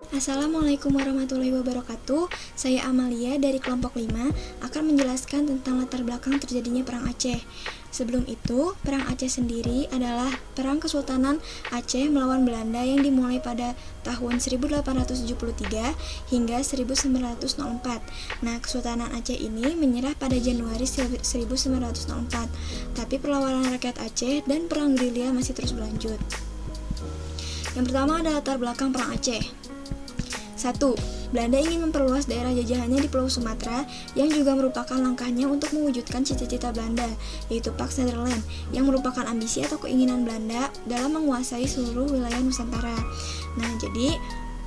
Assalamualaikum warahmatullahi wabarakatuh. Saya Amalia dari kelompok 5 akan menjelaskan tentang latar belakang terjadinya Perang Aceh. Sebelum itu, Perang Aceh sendiri adalah perang Kesultanan Aceh melawan Belanda yang dimulai pada tahun 1873 hingga 1904. Nah, Kesultanan Aceh ini menyerah pada Januari 1904, tapi perlawanan rakyat Aceh dan perang gerilya masih terus berlanjut. Yang pertama ada latar belakang Perang Aceh. 1. Belanda ingin memperluas daerah jajahannya di Pulau Sumatera yang juga merupakan langkahnya untuk mewujudkan cita-cita Belanda, yaitu Pax Nederland, yang merupakan ambisi atau keinginan Belanda dalam menguasai seluruh wilayah Nusantara. Nah, jadi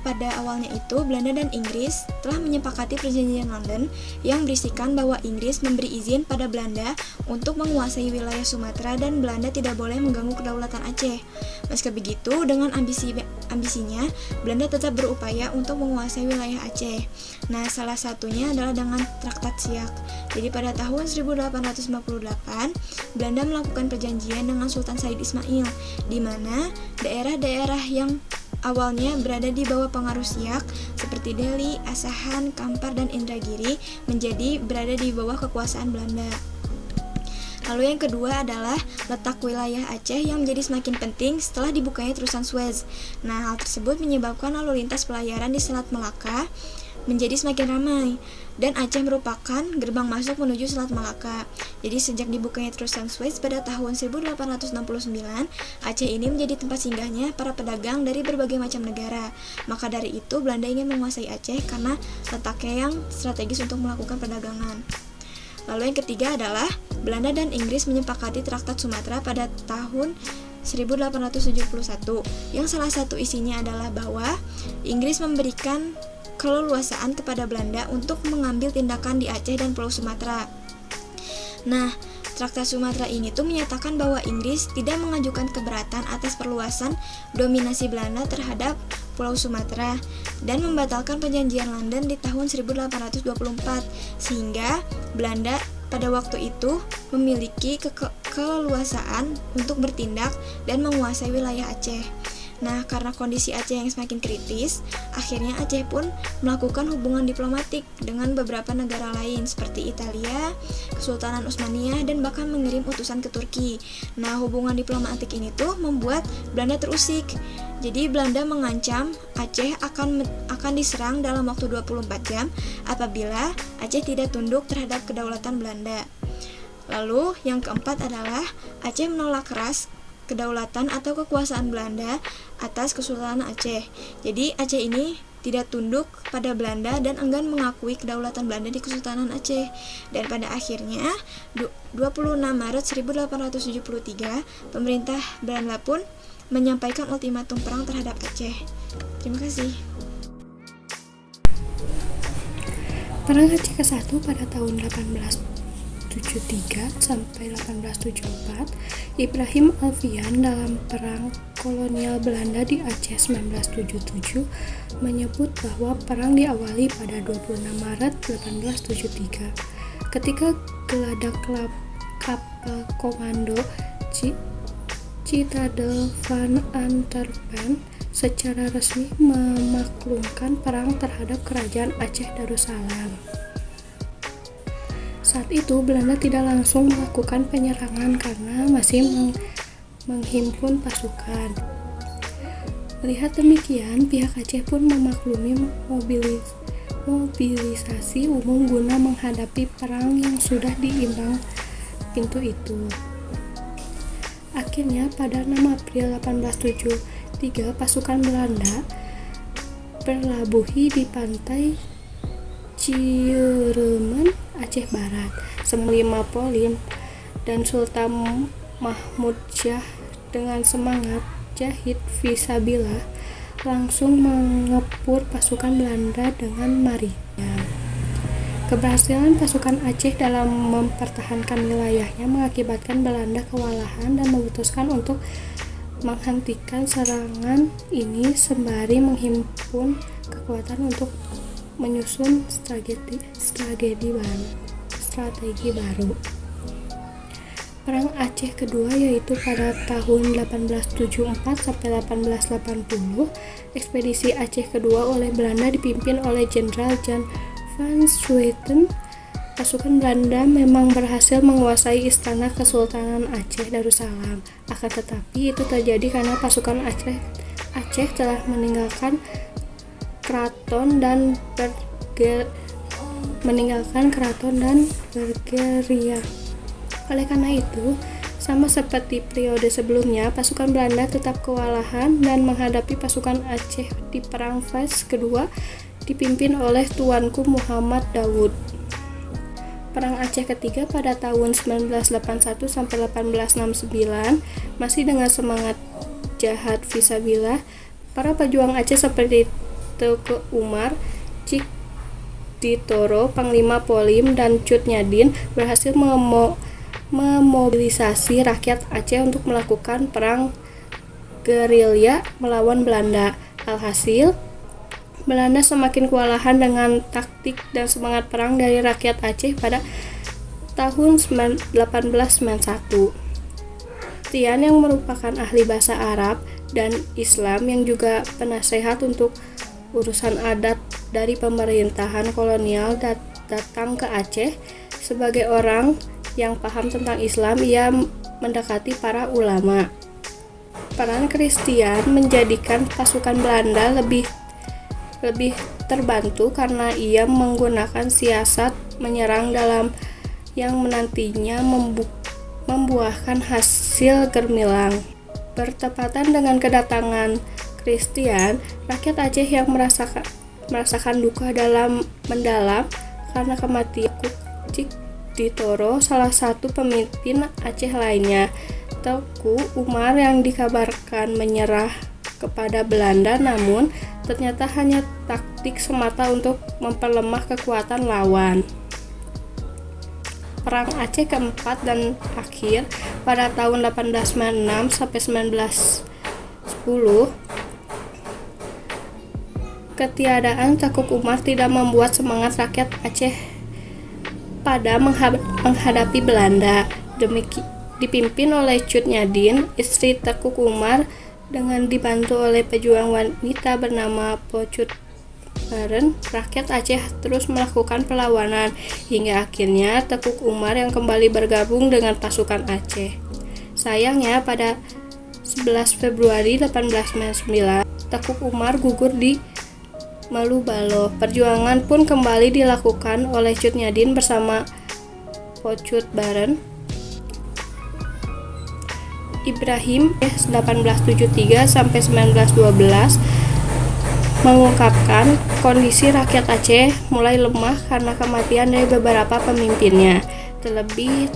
pada awalnya itu, Belanda dan Inggris telah menyepakati perjanjian London yang berisikan bahwa Inggris memberi izin pada Belanda untuk menguasai wilayah Sumatera dan Belanda tidak boleh mengganggu kedaulatan Aceh. Meski begitu, dengan ambisinya, Belanda tetap berupaya untuk menguasai wilayah Aceh. Nah, salah satunya adalah dengan Traktat Siak. Jadi pada tahun 1858, Belanda melakukan perjanjian dengan Sultan Said Ismail, di mana daerah-daerah yang awalnya berada di bawah pengaruh Siak seperti Delhi, Asahan, Kampar, dan Indragiri menjadi berada di bawah kekuasaan Belanda. Lalu yang kedua adalah letak wilayah Aceh yang menjadi semakin penting setelah dibukanya terusan Suez. Nah, hal tersebut menyebabkan lalu lintas pelayaran di Selat Malaka menjadi semakin ramai dan Aceh merupakan gerbang masuk menuju Selat Malaka. Jadi sejak dibukanya terusan Suez pada tahun 1869, Aceh ini menjadi tempat singgahnya para pedagang dari berbagai macam negara. Maka dari itu Belanda ingin menguasai Aceh karena letaknya yang strategis untuk melakukan perdagangan. Lalu yang ketiga adalah Belanda dan Inggris menyepakati Traktat Sumatera pada tahun 1871 yang salah satu isinya adalah bahwa Inggris memberikan keleluasaan kepada Belanda untuk mengambil tindakan di Aceh dan Pulau Sumatera. Nah, Traktat Sumatera ini tuh menyatakan bahwa Inggris tidak mengajukan keberatan atas perluasan dominasi Belanda terhadap Pulau Sumatera dan membatalkan perjanjian London di tahun 1824 sehingga Belanda pada waktu itu memiliki keleluasaan untuk bertindak dan menguasai wilayah Aceh. Nah, karena kondisi Aceh yang semakin kritis, akhirnya Aceh pun melakukan hubungan diplomatik dengan beberapa negara lain seperti Italia, Kesultanan Utsmaniyah, dan bahkan mengirim utusan ke Turki. Nah, hubungan diplomatik ini tuh membuat Belanda terusik. Jadi Belanda mengancam Aceh akan diserang dalam waktu 24 jam apabila Aceh tidak tunduk terhadap kedaulatan Belanda. Lalu yang keempat adalah Aceh menolak keras kedaulatan atau kekuasaan Belanda atas Kesultanan Aceh. Jadi Aceh ini tidak tunduk pada Belanda dan enggan mengakui kedaulatan Belanda di Kesultanan Aceh. Dan pada akhirnya 26 Maret 1873 pemerintah Belanda pun menyampaikan ultimatum perang terhadap Aceh. Terima kasih. Perang Aceh ke-1 pada tahun 1873 sampai 1874, Ibrahim Alfian dalam Perang Kolonial Belanda di Aceh 1977 menyebut bahwa perang diawali pada 26 Maret 1873 ketika geladak kapal komando Citadel van Antwerpen secara resmi memaklumkan perang terhadap kerajaan Aceh Darussalam. Saat itu Belanda tidak langsung melakukan penyerangan karena masih menghimpun pasukan. Melihat demikian, pihak Aceh pun memaklumi mobilisasi umum guna menghadapi perang yang sudah diimbang pintu itu. Akhirnya pada 6 April 1873 pasukan Belanda berlabuhi di pantai Cireman, Aceh Barat. Semua Polim dan Sultan Mahmud Syah dengan semangat jahid fisabilillah langsung mengepur pasukan Belanda dengan marinya. Keberhasilan pasukan Aceh dalam mempertahankan wilayahnya mengakibatkan Belanda kewalahan dan memutuskan untuk menghentikan serangan ini sembari menghimpun kekuatan untuk menyusun strategi baru. Perang Aceh kedua yaitu pada tahun 1874 sampai 1880. Ekspedisi Aceh kedua oleh Belanda dipimpin oleh Jenderal Jan van Swieten. Pasukan Belanda memang berhasil menguasai istana Kesultanan Aceh Darussalam. Akan tetapi itu terjadi karena pasukan Aceh telah meninggalkan keraton dan bergerilya. Oleh karena itu, sama seperti periode sebelumnya, pasukan Belanda tetap kewalahan dan menghadapi pasukan Aceh di Perang Fez kedua dipimpin oleh Tuanku Muhammad Daud. Perang Aceh ketiga pada tahun 1981 sampai 1869 masih dengan semangat jihad fisabilillah, para pejuang Aceh seperti Teuku Umar, Cik Ditoro, Panglima Polim, dan Cut Nyadin berhasil memobilisasi rakyat Aceh untuk melakukan perang gerilya melawan Belanda. Alhasil, Belanda semakin kewalahan dengan taktik dan semangat perang dari rakyat Aceh pada tahun 1891. Tian yang merupakan ahli bahasa Arab dan Islam yang juga penasehat untuk urusan adat dari pemerintahan kolonial datang ke Aceh. Sebagai orang yang paham tentang Islam, ia mendekati para ulama. Peran Christian menjadikan pasukan Belanda lebih terbantu karena ia menggunakan siasat menyerang dalam yang menantinya membuahkan hasil gemilang. Bertepatan dengan kedatangan Christian, rakyat Aceh yang merasakan duka mendalam karena kematian Cik Ditoro, salah satu pemimpin Aceh lainnya. Teuku Umar yang dikabarkan menyerah kepada Belanda, namun ternyata hanya taktik semata untuk memperlemah kekuatan lawan. Perang Aceh keempat dan akhir pada tahun 1896 sampai 1910. Ketiadaan Teuku Umar tidak membuat semangat rakyat Aceh pada menghadapi Belanda. Dipimpin oleh Cut Nyadin, istri Teuku Umar, dengan dibantu oleh pejuang wanita bernama Po Cut Baren, rakyat Aceh terus melakukan perlawanan hingga akhirnya Teuku Umar yang kembali bergabung dengan pasukan Aceh. Sayangnya pada 11 Februari 1899 Teuku Umar gugur di Malubalo. Perjuangan pun kembali dilakukan oleh Cut Nyadin bersama Po Cut Baren. Ibrahim 1873 sampai 1912 mengungkapkan kondisi rakyat Aceh mulai lemah karena kematian dari beberapa pemimpinnya. Terlebih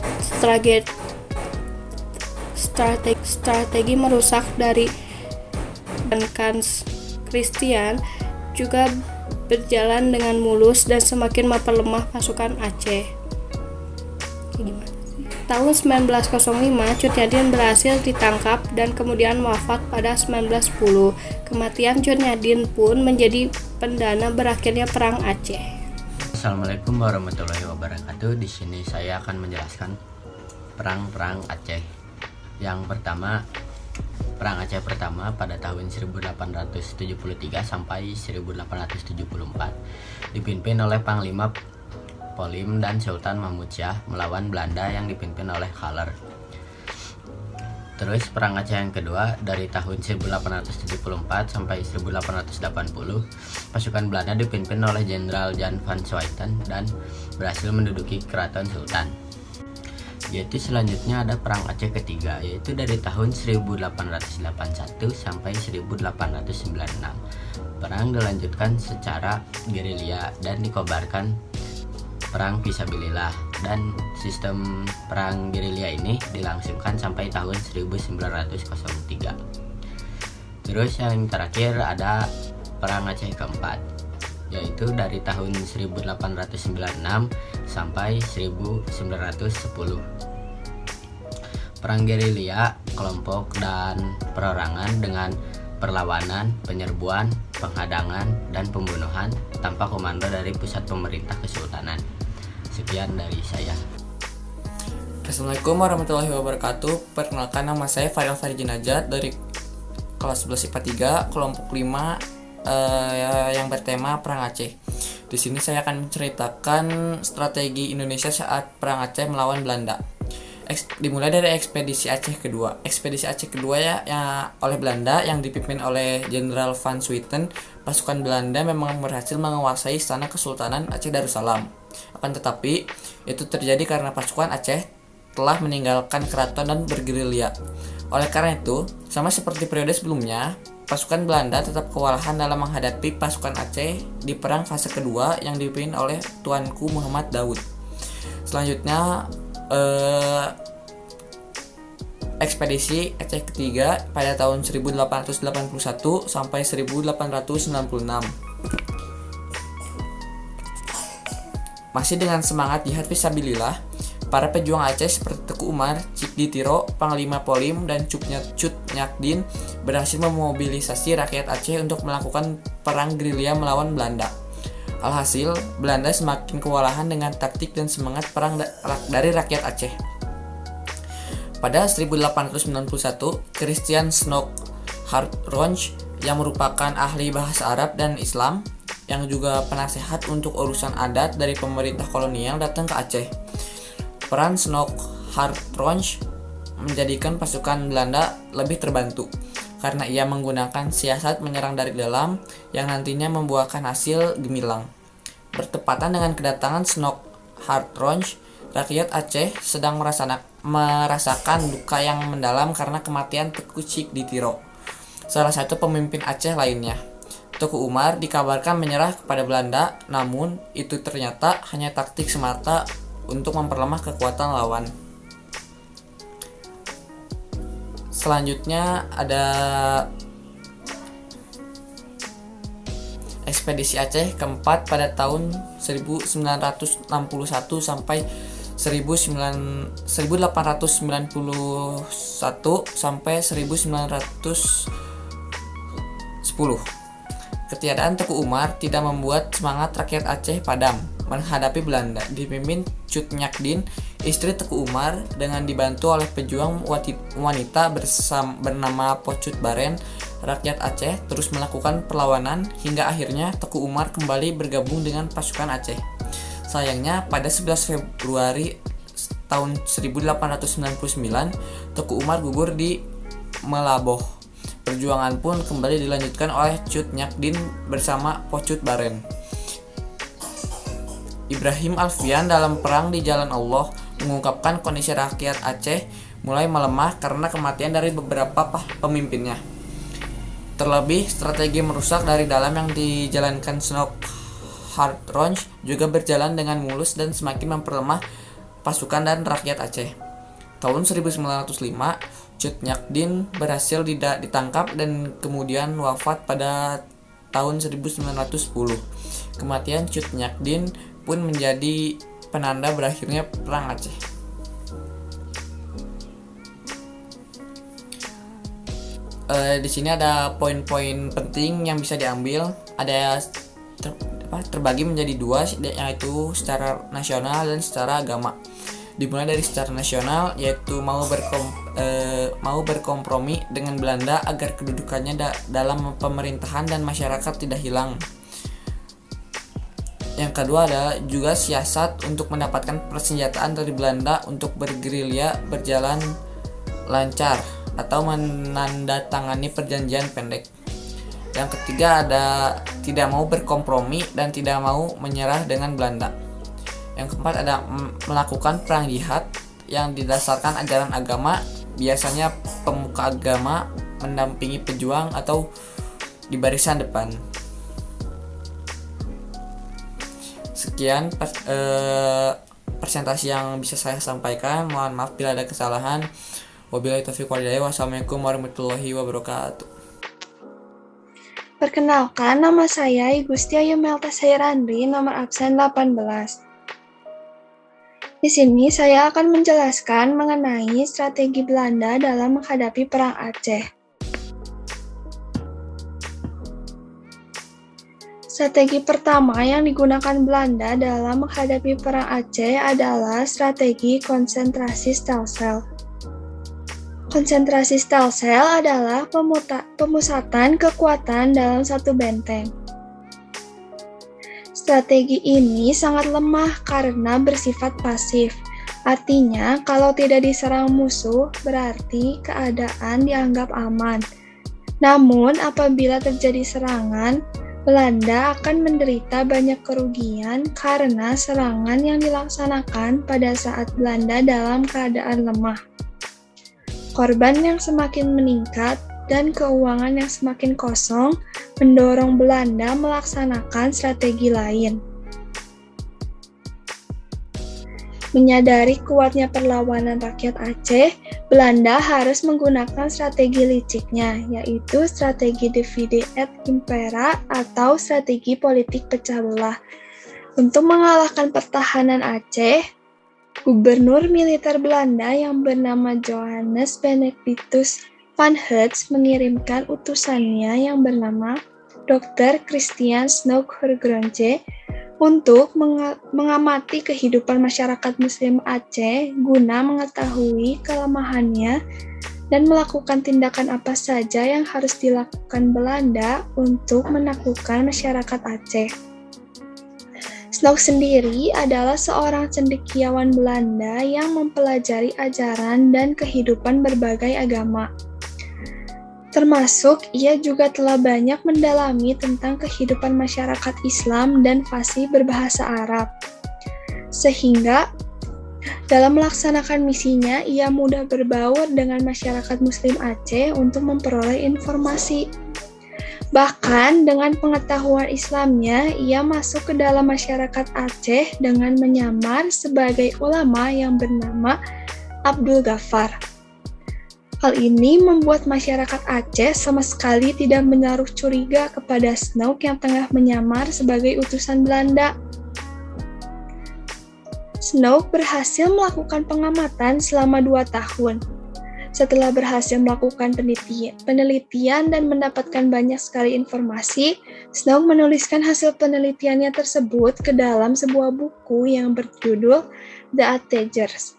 strategi merusak dari Christian juga berjalan dengan mulus dan semakin memperlemah pasukan Aceh. Tahun 1905, Cut Nyadin berhasil ditangkap dan kemudian wafat pada 1910. Kematian Cut Nyadin pun menjadi pendana berakhirnya Perang Aceh. Assalamualaikum warahmatullahi wabarakatuh. Di sini saya akan menjelaskan perang Aceh. Yang pertama, Perang Aceh pertama pada tahun 1873 sampai 1874 dipimpin oleh Panglima Polim dan Sultan Mahmud Syah melawan Belanda yang dipimpin oleh Haller. Terus Perang Aceh yang kedua dari tahun 1874 sampai 1880, pasukan Belanda dipimpin oleh Jenderal Jan van Swieten dan berhasil menduduki Keraton Sultan. Yaitu selanjutnya ada Perang Aceh ketiga, yaitu dari tahun 1881 sampai 1896. Perang dilanjutkan secara gerilya dan dikobarkan perang fisabilillah, dan sistem perang gerilya ini dilangsungkan sampai tahun 1903. Terus yang terakhir ada Perang Aceh keempat, yaitu dari tahun 1896 sampai 1910. Perang gerilya, kelompok dan perorangan dengan perlawanan, penyerbuan, penghadangan, dan pembunuhan tanpa komando dari pusat pemerintah kesultanan. Sekian dari saya. Assalamualaikum warahmatullahi wabarakatuh. Perkenalkan, nama saya Farel Farijinajat dari kelas 11 IPA 3, kelompok 5 yang bertema Perang Aceh. Di sini saya akan menceritakan strategi Indonesia saat Perang Aceh melawan Belanda. Dimulai dari ekspedisi Aceh kedua. Ekspedisi Aceh kedua ya oleh Belanda yang dipimpin oleh Jenderal Van Swieten. Pasukan Belanda memang berhasil menguasai istana Kesultanan Aceh Darussalam. Akan tetapi itu terjadi karena pasukan Aceh telah meninggalkan keraton dan bergerilya. Oleh karena itu, sama seperti periode sebelumnya, pasukan Belanda tetap kewalahan dalam menghadapi pasukan Aceh di perang fase kedua yang dipimpin oleh Tuanku Muhammad Daud. Selanjutnya ekspedisi Aceh ketiga pada tahun 1881 sampai 1896. Masih dengan semangat jihad fisabilillah, para pejuang Aceh seperti Teku Umar, Cikdi Tiro, Panglima Polim, dan Cut Nyakdin berhasil memobilisasi rakyat Aceh untuk melakukan perang gerilya melawan Belanda. Alhasil, Belanda semakin kewalahan dengan taktik dan semangat perang dari rakyat Aceh. Pada 1891, Christian Snoek Hartronch yang merupakan ahli bahasa Arab dan Islam yang juga penasehat untuk urusan adat dari pemerintah kolonial datang ke Aceh. Peran Snoek Hartronch menjadikan pasukan Belanda lebih terbantu karena ia menggunakan siasat menyerang dari dalam yang nantinya membuahkan hasil gemilang. Bertepatan dengan kedatangan Snoek Hartronch, rakyat Aceh sedang merasakan duka yang mendalam karena kematian Teku Cikdi Tiro, salah satu pemimpin Aceh lainnya. Teku Umar dikabarkan menyerah kepada Belanda, namun itu ternyata hanya taktik semata untuk memperlemah kekuatan lawan. Selanjutnya ada ekspedisi Aceh keempat pada tahun 1961 sampai 1891 sampai 1910. Ketiadaan Teku Umar tidak membuat semangat rakyat Aceh padam menghadapi Belanda. Dipimpin Cut Nyakdin, istri Teku Umar, dengan dibantu oleh pejuang wanita bernama Pocut Baren, rakyat Aceh terus melakukan perlawanan hingga akhirnya Teku Umar kembali bergabung dengan pasukan Aceh. Sayangnya pada 11 Februari tahun 1899, Teku Umar gugur di Melaboh. Perjuangan pun kembali dilanjutkan oleh Cut Nyakdin bersama Pocut Baren. Ibrahim Alfian dalam Perang di Jalan Allah mengungkapkan kondisi rakyat Aceh mulai melemah karena kematian dari beberapa pemimpinnya. Terlebih, strategi merusak dari dalam yang dijalankan Snoek Hartronch juga berjalan dengan mulus dan semakin memperlemah pasukan dan rakyat Aceh. Tahun 1905, Cut Nyakdin berhasil ditangkap dan kemudian wafat pada tahun 1910. Kematian Cut Nyakdin pun menjadi penanda berakhirnya Perang Aceh. Di sini ada poin-poin penting yang bisa diambil. Ada terbagi menjadi dua, yaitu secara nasional dan secara agama. Dimulai dari secara nasional, yaitu mau berkompromi dengan Belanda agar kedudukannya dalam pemerintahan dan masyarakat tidak hilang. Yang kedua adalah juga siasat untuk mendapatkan persenjataan dari Belanda untuk bergerilya berjalan lancar atau menandatangani perjanjian pendek. Yang ketiga ada tidak mau berkompromi dan tidak mau menyerah dengan Belanda. Yang keempat ada melakukan perang jihad yang didasarkan ajaran agama, biasanya pemuka agama mendampingi pejuang atau di barisan depan. Sekian presentasi yang bisa saya sampaikan. Mohon maaf bila ada kesalahan. Wabillahi taufiq wal hidayah. Wassalamualaikum warahmatullahi wabarakatuh. Perkenalkan, nama saya Igusti Ayu Melta Sairandri, nomor absen 18. Di sini saya akan menjelaskan mengenai strategi Belanda dalam menghadapi Perang Aceh. Strategi pertama yang digunakan Belanda dalam menghadapi Perang Aceh adalah strategi konsentrasi Stelsel. Konsentrasi Stelsel adalah pemusatan kekuatan dalam satu benteng. Strategi ini sangat lemah karena bersifat pasif. Artinya, kalau tidak diserang musuh, berarti keadaan dianggap aman. Namun, apabila terjadi serangan, Belanda akan menderita banyak kerugian karena serangan yang dilaksanakan pada saat Belanda dalam keadaan lemah. Korban yang semakin meningkat dan keuangan yang semakin kosong mendorong Belanda melaksanakan strategi lain. Menyadari kuatnya perlawanan rakyat Aceh, Belanda harus menggunakan strategi liciknya, yaitu strategi divide et impera atau strategi politik pecah belah. Untuk mengalahkan pertahanan Aceh, Gubernur militer Belanda yang bernama Johannes Benedictus van Hertz mengirimkan utusannya yang bernama Dr. Christian Snoeck-Hergronje untuk mengamati kehidupan masyarakat Muslim Aceh guna mengetahui kelemahannya dan melakukan tindakan apa saja yang harus dilakukan Belanda untuk menaklukkan masyarakat Aceh. Snoeck sendiri adalah seorang cendekiawan Belanda yang mempelajari ajaran dan kehidupan berbagai agama. Termasuk, ia juga telah banyak mendalami tentang kehidupan masyarakat Islam dan fasih berbahasa Arab. Sehingga, dalam melaksanakan misinya, ia mudah berbaur dengan masyarakat Muslim Aceh untuk memperoleh informasi. Bahkan, dengan pengetahuan Islamnya, ia masuk ke dalam masyarakat Aceh dengan menyamar sebagai ulama yang bernama Abdul Ghaffar. Hal ini membuat masyarakat Aceh sama sekali tidak menaruh curiga kepada Snoeck yang tengah menyamar sebagai utusan Belanda. Snoeck berhasil melakukan pengamatan selama 2 tahun. Setelah berhasil melakukan penelitian dan mendapatkan banyak sekali informasi, Snoeck menuliskan hasil penelitiannya tersebut ke dalam sebuah buku yang berjudul The Attegers.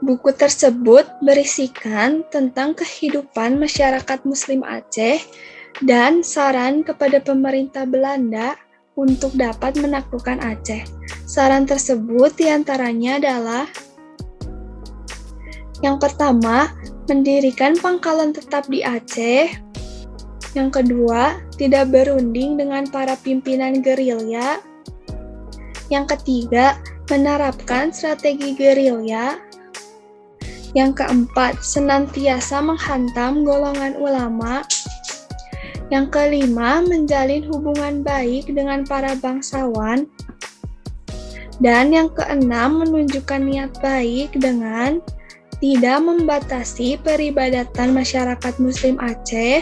Buku tersebut berisikan tentang kehidupan masyarakat Muslim Aceh dan saran kepada pemerintah Belanda untuk dapat menaklukkan Aceh. Saran tersebut diantaranya adalah: yang pertama, mendirikan pangkalan tetap di Aceh. Yang kedua, tidak berunding dengan para pimpinan gerilya. Yang ketiga, menerapkan strategi gerilya. Yang keempat, senantiasa menghantam golongan ulama. Yang kelima, menjalin hubungan baik dengan para bangsawan. Dan yang keenam, menunjukkan niat baik dengan tidak membatasi peribadatan masyarakat Muslim Aceh,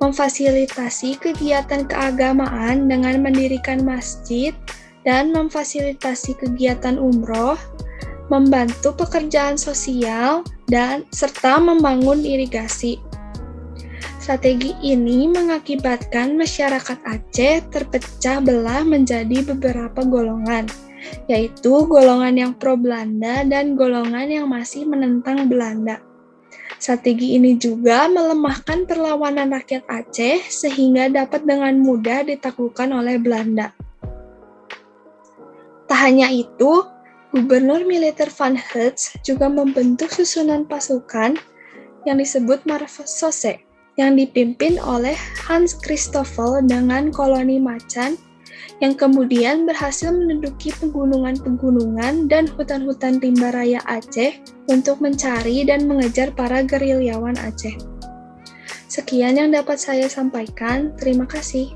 memfasilitasi kegiatan keagamaan dengan mendirikan masjid dan memfasilitasi kegiatan umroh, membantu pekerjaan sosial, dan serta membangun irigasi. Strategi ini mengakibatkan masyarakat Aceh terpecah belah menjadi beberapa golongan, yaitu golongan yang pro-Belanda dan golongan yang masih menentang Belanda. Strategi ini juga melemahkan perlawanan rakyat Aceh sehingga dapat dengan mudah ditaklukkan oleh Belanda. Tak hanya itu, Gubernur militer Van Hertz juga membentuk susunan pasukan yang disebut Marvesose, yang dipimpin oleh Hans Christoffel dengan koloni macan, yang kemudian berhasil menduduki pegunungan-pegunungan dan hutan-hutan rimba raya Aceh untuk mencari dan mengejar para gerilyawan Aceh. Sekian yang dapat saya sampaikan, terima kasih.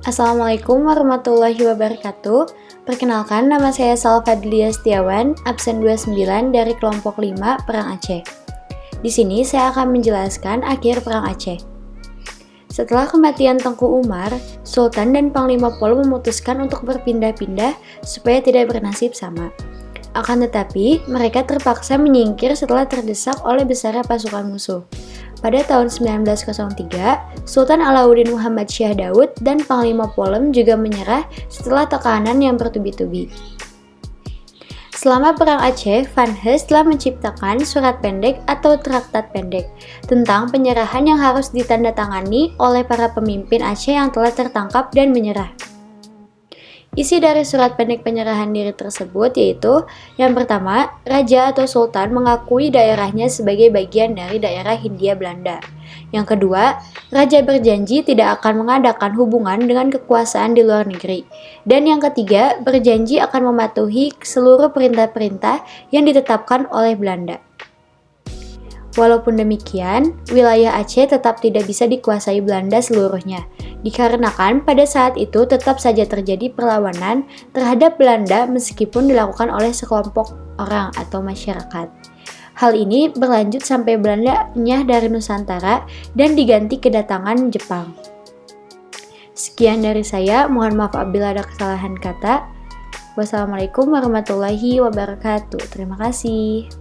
Assalamualaikum warahmatullahi wabarakatuh. Perkenalkan, nama saya Salfadlia Setiawan, absen 29 dari kelompok 5 Perang Aceh. Di sini saya akan menjelaskan akhir Perang Aceh. Setelah kematian Tengku Umar, Sultan dan Panglima Pol memutuskan untuk berpindah-pindah supaya tidak bernasib sama. Akan tetapi, mereka terpaksa menyingkir setelah terdesak oleh besarnya pasukan musuh. Pada tahun 1903, Sultan Alauddin Muhammad Shah Daud dan Panglima Polem juga menyerah setelah tekanan yang bertubi-tubi. Selama Perang Aceh, Van Hees telah menciptakan surat pendek atau traktat pendek tentang penyerahan yang harus ditandatangani oleh para pemimpin Aceh yang telah tertangkap dan menyerah. Isi dari surat pendek penyerahan diri tersebut yaitu, yang pertama, Raja atau Sultan mengakui daerahnya sebagai bagian dari daerah Hindia Belanda. Yang kedua, Raja berjanji tidak akan mengadakan hubungan dengan kekuasaan di luar negeri. Dan yang ketiga, berjanji akan mematuhi seluruh perintah-perintah yang ditetapkan oleh Belanda. Walaupun demikian, wilayah Aceh tetap tidak bisa dikuasai Belanda seluruhnya, dikarenakan pada saat itu tetap saja terjadi perlawanan terhadap Belanda meskipun dilakukan oleh sekelompok orang atau masyarakat. Hal ini berlanjut sampai Belanda nyah dari Nusantara dan diganti kedatangan Jepang. Sekian dari saya, mohon maaf apabila ada kesalahan kata. Wassalamualaikum warahmatullahi wabarakatuh. Terima kasih.